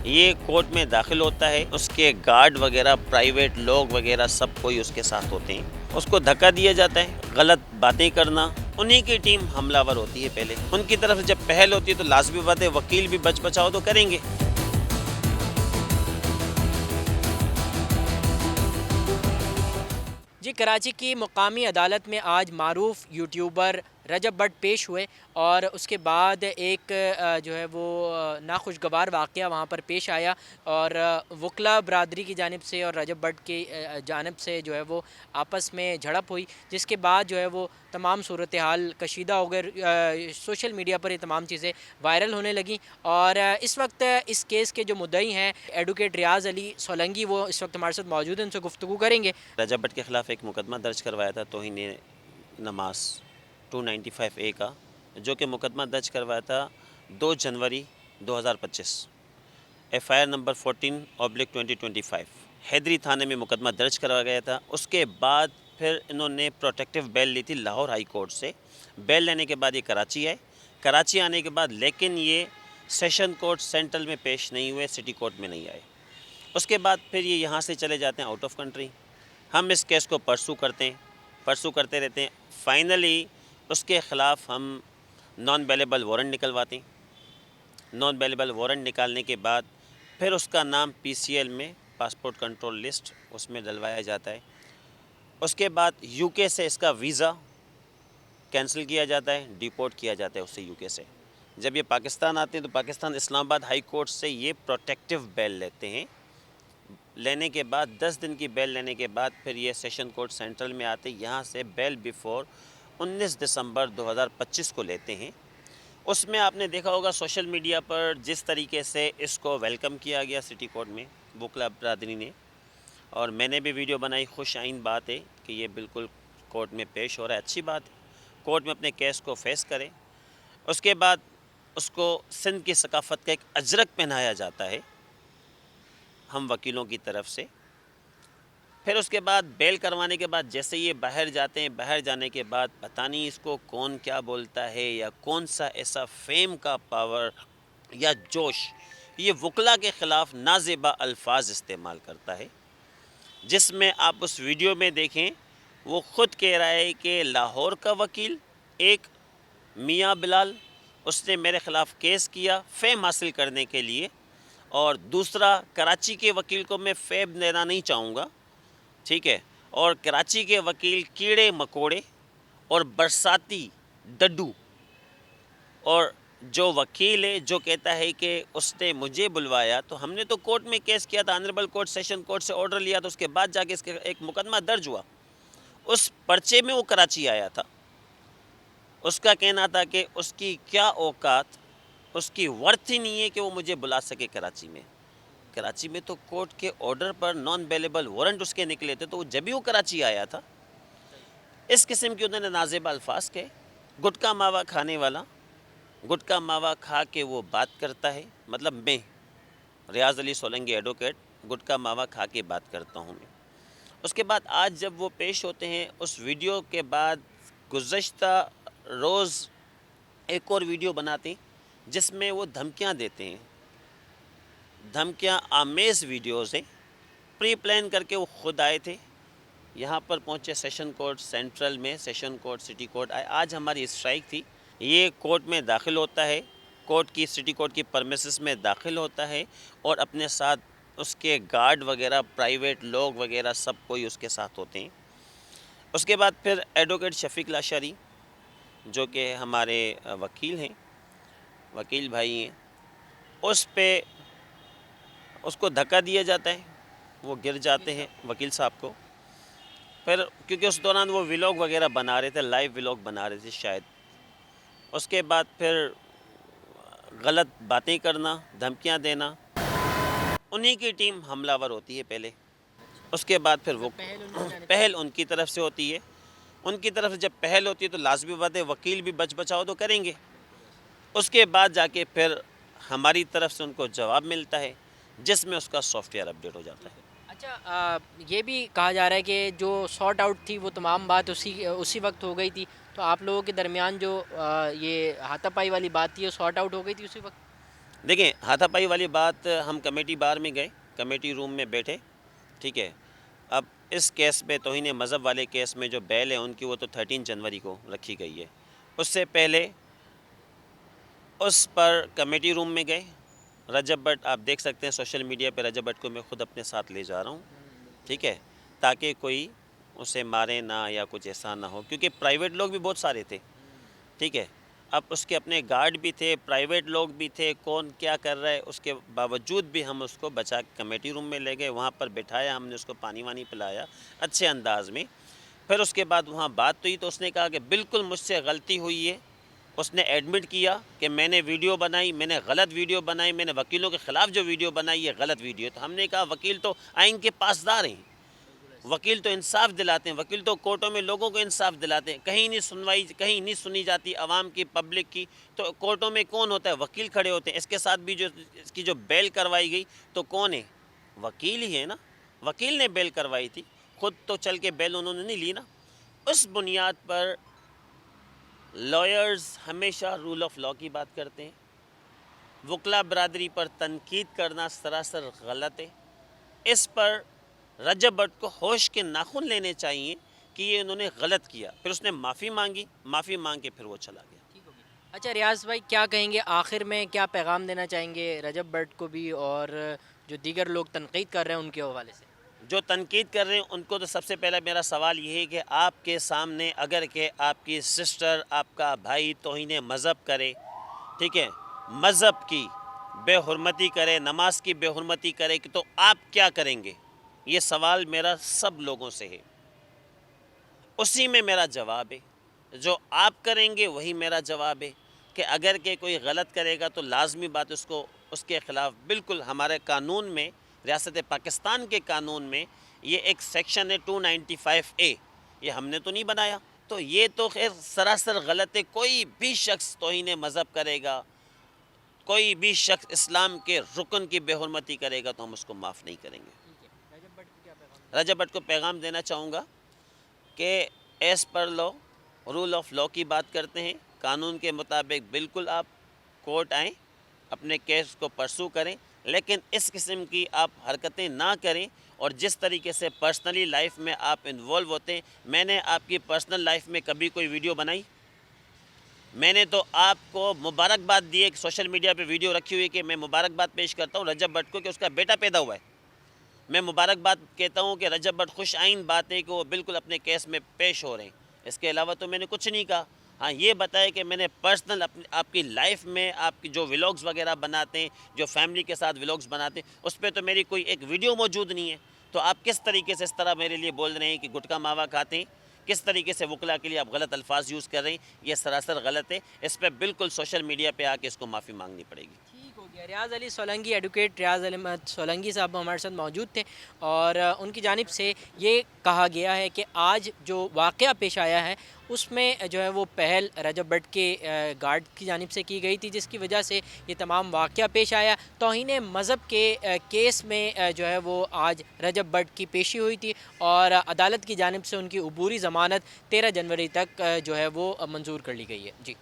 یہ کورٹ میں داخل ہوتا ہے، اس کے گارڈ وغیرہ، پرائیویٹ لوگ وغیرہ سب کوئی اس کے ساتھ ہوتے ہیں، اس کو دھکا دیا جاتا ہے، غلط باتیں کرنا، انہی کی ٹیم حملہ ور ہوتی ہے پہلے، ان کی طرف سے جب پہل ہوتی ہے تو لازمی بات ہے وکیل بھی بچ بچاؤ تو کریں گے۔ جی، کراچی کی مقامی عدالت میں آج معروف یوٹیوبر رجب بٹ پیش ہوئے اور اس کے بعد ایک جو ہے وہ ناخوشگوار واقعہ وہاں پر پیش آیا اور وکلا برادری کی جانب سے اور رجب بٹ کی جانب سے جو ہے وہ آپس میں جھڑپ ہوئی، جس کے بعد جو ہے وہ تمام صورتحال کشیدہ ہو گئے، سوشل میڈیا پر یہ تمام چیزیں وائرل ہونے لگیں اور اس وقت اس کیس کے جو مدعی ہیں ایڈوکیٹ ریاض علی سولنگی، وہ اس وقت ہمارے ساتھ موجود ہیں، ان سے گفتگو کریں گے۔ رجب بٹ کے خلاف ایک مقدمہ درج کروایا تھا توہین نماز 295A کا، جو کہ مقدمہ درج کروایا تھا 2 جنوری 2025، FIR نمبر 14/2025 حیدری تھانے میں مقدمہ درج کروایا گیا تھا۔ اس کے بعد پھر انہوں نے پروٹیکٹیو بیل لی تھی لاہور ہائی کورٹ سے، بیل لینے کے بعد یہ کراچی آئے، کراچی آنے کے بعد لیکن یہ سیشن کورٹ سینٹرل میں پیش نہیں ہوئے، سٹی کورٹ میں نہیں آئے۔ اس کے بعد پھر یہ یہاں سے چلے جاتے ہیں آؤٹ آف کنٹری، ہم اس کیس کو پرسو کرتے رہتے ہیں، فائنلی اس کے خلاف ہم نان بیلیبل وارنٹ نکلواتے ہیں، نان بیلیبل وارنٹ نکالنے کے بعد پھر اس کا نام PCL میں پاسپورٹ کنٹرول لسٹ اس میں ڈلوایا جاتا ہے۔ اس کے بعد UK سے اس کا ویزا کینسل کیا جاتا ہے، ڈیپورٹ کیا جاتا ہے اسے UK سے۔ جب یہ پاکستان آتے ہیں تو پاکستان اسلام آباد ہائی کورٹ سے یہ پروٹیکٹیو بیل لیتے ہیں، لینے کے بعد 10 دن کی بیل لینے کے بعد پھر یہ سیشن کورٹ سینٹرل میں آتے، یہاں سے بیل بیفور 19 دسمبر 2025 کو لیتے ہیں۔ اس میں آپ نے دیکھا ہوگا سوشل میڈیا پر جس طریقے سے اس کو ویلکم کیا گیا سٹی کورٹ میں وکلا برادری نے، اور میں نے بھی ویڈیو بنائی، خوش آئند بات ہے کہ یہ بالکل کورٹ میں پیش ہو رہا ہے، اچھی بات ہے، کورٹ میں اپنے کیس کو فیس کرے۔ اس کے بعد اس کو سندھ کی ثقافت کا ایک اجرک پہنایا جاتا ہے ہم وکیلوں کی طرف سے۔ پھر اس کے بعد بیل کروانے کے بعد جیسے یہ باہر جاتے ہیں، باہر جانے کے بعد پتہ نہیں اس کو کون کیا بولتا ہے یا کون سا ایسا فیم کا پاور یا جوش یہ وکلا کے خلاف نازیبا الفاظ استعمال کرتا ہے، جس میں آپ اس ویڈیو میں دیکھیں وہ خود کہہ رہا ہے کہ لاہور کا وکیل ایک میاں بلال، اس نے میرے خلاف کیس کیا فیم حاصل کرنے کے لیے، اور دوسرا کراچی کے وکیل کو میں فیب دینا نہیں چاہوں گا، ٹھیک ہے، اور کراچی کے وکیل کیڑے مکوڑے اور برساتی ڈڈو، اور جو وکیل ہے جو کہتا ہے کہ اس نے مجھے بلوایا تو ہم نے تو کورٹ میں کیس کیا تھا، آنریبل کورٹ سیشن کورٹ سے آرڈر لیا تو اس کے بعد جا کے اس کے ایک مقدمہ درج ہوا، اس پرچے میں وہ کراچی آیا تھا، اس کا کہنا تھا کہ اس کی کیا اوقات، اس کی ورتھ ہی نہیں ہے کہ وہ مجھے بلا سکے کراچی میں۔ کراچی میں تو کورٹ کے آرڈر پر نان بیلیبل وارنٹ اس کے نکلے تھے، تو جب ہی وہ کراچی آیا تھا۔ اس قسم کی انہوں نے نازیبا الفاظ کہے، گٹکا ماوا کھانے والا، گٹکا ماوا کھا کے وہ بات کرتا ہے، مطلب میں ریاض علی سولنگی ایڈوکیٹ گٹکا ماوا کھا کے بات کرتا ہوں میں۔ اس کے بعد آج جب وہ پیش ہوتے ہیں، اس ویڈیو کے بعد گزشتہ روز ایک اور ویڈیو بناتے ہیں جس میں وہ دھمکیاں دیتے ہیں، دھمکیاں آمیز ویڈیوز ہیں، پری پلان کر کے وہ خود آئے تھے، یہاں پر پہنچے سیشن کورٹ سینٹرل میں، سیشن کورٹ سٹی کورٹ آئے، آج ہماری اسٹرائک تھی، یہ کورٹ میں داخل ہوتا ہے، کورٹ کی سٹی کورٹ کی پرمیسس میں داخل ہوتا ہے اور اپنے ساتھ اس کے گارڈ وغیرہ، پرائیویٹ لوگ وغیرہ سب کوئی اس کے ساتھ ہوتے ہیں۔ اس کے بعد پھر ایڈوکیٹ شفیق لاشاری جو کہ ہمارے وکیل ہیں، وکیل بھائی ہیں، اس پہ اس کو دھکا دیا جاتا ہے، وہ گر جاتے ہیں وکیل صاحب کو، پھر کیونکہ اس دوران وہ ولاگ وغیرہ بنا رہے تھے، لائیو ولاگ بنا رہے تھے شاید، اس کے بعد پھر غلط باتیں کرنا، دھمکیاں دینا، انہی کی ٹیم حملہ ور ہوتی ہے پہلے، اس کے بعد پھر وہ پہل ان کی طرف سے ہوتی ہے، ان کی طرف سے جب پہل ہوتی ہے تو لازمی بات ہے وکیل بھی بچ بچاؤ تو کریں گے، اس کے بعد جا کے پھر ہماری طرف سے ان کو جواب ملتا ہے جس میں اس کا سافٹ ویئر اپڈیٹ ہو جاتا ہے۔ اچھا، یہ بھی کہا جا رہا ہے کہ جو سارٹ آؤٹ تھی وہ تمام بات اسی وقت ہو گئی تھی، تو آپ لوگوں کے درمیان جو یہ ہاتھا پائی والی بات تھی وہ سارٹ آؤٹ ہو گئی تھی اسی وقت؟ دیکھیں ہاتھا پائی والی بات، ہم کمیٹی بار میں گئے، کمیٹی روم میں بیٹھے، ٹھیک ہے. اب اس کیس میں توہین مذہب والے کیس میں جو بیل ہے ان کی وہ تو 13 جنوری کو رکھی گئی ہے. اس سے پہلے اس پر کمیٹی روم میں گئے. رجب بٹ آپ دیکھ سکتے ہیں سوشل میڈیا پہ، رجب بٹ کو میں خود اپنے ساتھ لے جا رہا ہوں، ٹھیک ہے، تاکہ کوئی اسے مارے نہ یا کچھ ایسا نہ ہو، کیونکہ پرائیویٹ لوگ بھی بہت سارے تھے، ٹھیک ہے. اب اس کے اپنے گارڈ بھی تھے، پرائیویٹ لوگ بھی تھے، کون کیا کر رہا ہے، اس کے باوجود بھی ہم اس کو بچا کے کمیٹی روم میں لے گئے، وہاں پر بٹھایا، ہم نے اس کو پانی وانی پلایا اچھے انداز میں. پھر اس کے بعد وہاں بات ہوئی تو اس نے کہا کہ بالکل مجھ سے غلطی ہوئی ہے. اس نے ایڈمٹ کیا کہ میں نے ویڈیو بنائی، میں نے غلط ویڈیو بنائی، میں نے وکیلوں کے خلاف جو ویڈیو بنائی ہے غلط ویڈیو. تو ہم نے کہا وکیل تو آئین کے پاسدار ہیں، وکیل تو انصاف دلاتے ہیں، وکیل تو کورٹوں میں لوگوں کو انصاف دلاتے ہیں. کہیں نہیں سنوائی، کہیں نہیں سنی جاتی عوام کی، پبلک کی. تو کورٹوں میں کون ہوتا ہے؟ وکیل کھڑے ہوتے ہیں. اس کے ساتھ بھی جو اس کی جو بیل کروائی گئی تو کون ہے؟ وکیل ہی ہے نا. وکیل نے بیل کروائی تھی، خود تو چل کے بیل انہوں نے نہیں لی نا. اس بنیاد پر لائرز ہمیشہ رول آف لا کی بات کرتے ہیں. وکلا برادری پر تنقید کرنا سراسر غلط ہے. اس پر رجب بٹ کو ہوش کے ناخن لینے چاہیے کہ یہ انہوں نے غلط کیا. پھر اس نے معافی مانگی، معافی مانگ کے پھر وہ چلا گیا. اچھا ریاض بھائی، کیا کہیں گے آخر میں، کیا پیغام دینا چاہیں گے رجب بٹ کو بھی اور جو دیگر لوگ تنقید کر رہے ہیں ان کے حوالے سے؟ جو تنقید کر رہے ہیں ان کو تو سب سے پہلا میرا سوال یہ ہے کہ آپ کے سامنے اگر کہ آپ کی سسٹر، آپ کا بھائی توہین مذہب کرے، ٹھیک ہے، مذہب کی بے حرمتی کرے، نماز کی بے حرمتی کرے، تو آپ کیا کریں گے؟ یہ سوال میرا سب لوگوں سے ہے. اسی میں میرا جواب ہے. جو آپ کریں گے وہی میرا جواب ہے کہ اگر کہ کوئی غلط کرے گا تو لازمی بات اس کے خلاف بالکل ہمارے قانون میں، ریاست پاکستان کے قانون میں یہ ایک سیکشن ہے 295A، یہ ہم نے تو نہیں بنایا. تو یہ تو خیر سراسر غلط ہے. کوئی بھی شخص توہین مذہب کرے گا، کوئی بھی شخص اسلام کے رکن کی بے حرمتی کرے گا تو ہم اس کو معاف نہیں کریں گے. رجب بٹ کو پیغام دینا چاہوں گا کہ as per law, rule of law کی بات کرتے ہیں. قانون کے مطابق بالکل آپ کورٹ آئیں، اپنے کیس کو پرسو کریں، لیکن اس قسم کی آپ حرکتیں نہ کریں. اور جس طریقے سے پرسنلی لائف میں آپ انوالو ہوتے ہیں، میں نے آپ کی پرسنل لائف میں کبھی کوئی ویڈیو بنائی؟ میں نے تو آپ کو مبارکباد دی ہے کہ سوشل میڈیا پہ ویڈیو رکھی ہوئی کہ میں مبارکباد پیش کرتا ہوں رجب بٹ کو کہ اس کا بیٹا پیدا ہوا ہے. میں مبارکباد کہتا ہوں کہ رجب بٹ خوش آئین بات ہے کہ وہ بالکل اپنے کیس میں پیش ہو رہے ہیں. اس کے علاوہ تو میں نے کچھ نہیں کہا. ہاں یہ بتایا کہ میں نے پرسنل آپ کی لائف میں آپ کی جو ولاگز وغیرہ بناتے ہیں، جو فیملی کے ساتھ ولاگز بناتے ہیں، اس پہ تو میری کوئی ایک ویڈیو موجود نہیں ہے. تو آپ کس طریقے سے اس طرح میرے لیے بول رہے ہیں کہ گٹکا ماوا کھاتے ہیں؟ کس طریقے سے وکلا کے لیے آپ غلط الفاظ یوز کر رہے ہیں؟ یہ سراسر غلط ہے. اس پہ بالکل سوشل میڈیا پہ آ کے اس کو معافی مانگنی پڑے گی. ٹھیک ہو گیا. ریاض علی سولنگی، ایڈوکیٹ ریاض احمد سولنگی صاحب ہمارے ساتھ موجود تھے، اور ان کی جانب سے یہ کہا گیا ہے کہ آج جو واقعہ پیش آیا ہے اس میں جو ہے وہ پہل رجب بٹ کے گارڈ کی جانب سے کی گئی تھی، جس کی وجہ سے یہ تمام واقعہ پیش آیا. توہین مذہب کے کیس میں جو ہے وہ آج رجب بٹ کی پیشی ہوئی تھی، اور عدالت کی جانب سے ان کی عبوری ضمانت 13 جنوری تک جو ہے وہ منظور کر لی گئی ہے. جی.